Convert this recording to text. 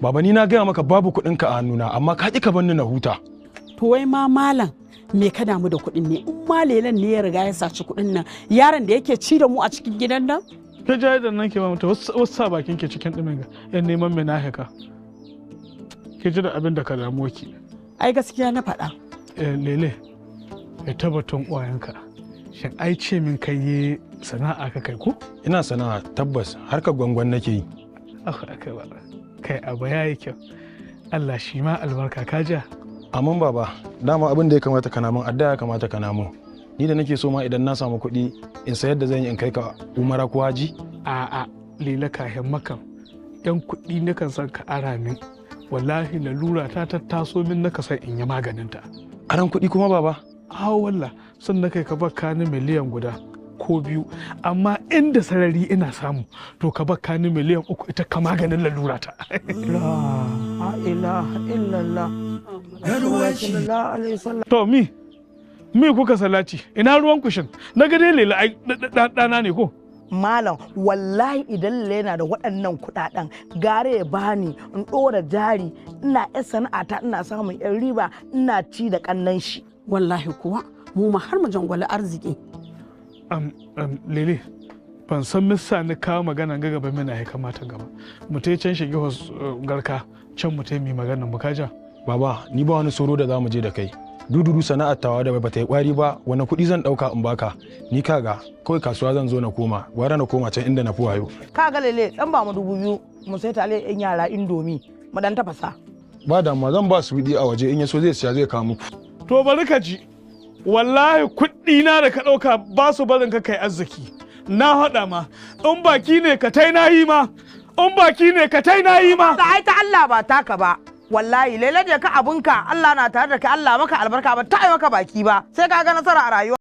Baba ni na gaya maka babu kuɗinka a hannuna amma ka ƙi ka bar ni na huta. To wai ma malam me ka damu da kuɗin ne? In ma lelan ne ya riga ya saci kuɗin nan yaron da yake ci da mu a cikin gidan nan? Ka jaye da nan ke mamata wasu sa bakin ke cikin ɗumin ga yan neman mai nahika. Ke ji da abin da ka damu ki. Ai gaskiya na faɗa. Lele, ya tabbaton uwayenka. Shin ai ce min kai yi sana'a ka kai ko? Ina sana'a tabbas harkar gwangwan nake yi. Kai abu ya yi kyau. Allah shi ma albarka ka ja. Amin baba, dama abin da ya kamata kana min adda ya kamata kana min. Ni da nake so ma idan na samu kuɗi in sayar da zan yi in kai ka umara ko haji? A'a, lila kayan makan. Yan kuɗi nakan san ka ara min. Wallahi lalura ta taso min naka san in yi maganinta. Aran kuɗi kuma baba? Walla sun na kai ka baka ni miliyan guda ko 2 amma inda sarari ina samu to ka baka ni miliyan 3 ita ka maganin lalura ta. La ilaha illallah. To mi kuka salaci ina ruwan kushin na ga dai lela ɗana ne ko? Malam wallahi idan Lela da waɗannan kuɗaɗen gare ya bani in ɗora jari ina yan sana'ata ina samun yan riba ina ci da ƙannan shi. Wallahi kuwa mu ma har mu jangwala arziki. Lele ban san misa ni kawo magana ga gaba mina ya kamata gaba mu ta can shige garka can mu ta yi magana mu kaja. Baba ni ba wani soro da za mu je da kai. Dududu sana'ar tawa da bata yi kwari ba wani kuɗi zan ɗauka in baka ni kaga kawai kasuwa zan zo na koma gwara na koma can inda na fi wayo. Kaga Lele dan ba mu 2000 mu sai tale yan yara indomi mu dan tafasa. Ba damuwa zan ba su a waje in ya so zai siya zai kawo muku. To bari ka ji wallahi kuɗi na da ka ɗauka ba su barin ka kai arziki na haɗa ma in baki ne ka tai na yi ma in baki ne ka tai na yi ma. Ai ta Allah ba taka ba. Wallahi Lele je ka abunka Allah na tare da kai Allah maka albarka ba ta yi maka baki ba sai ka ga nasara a rayuwa.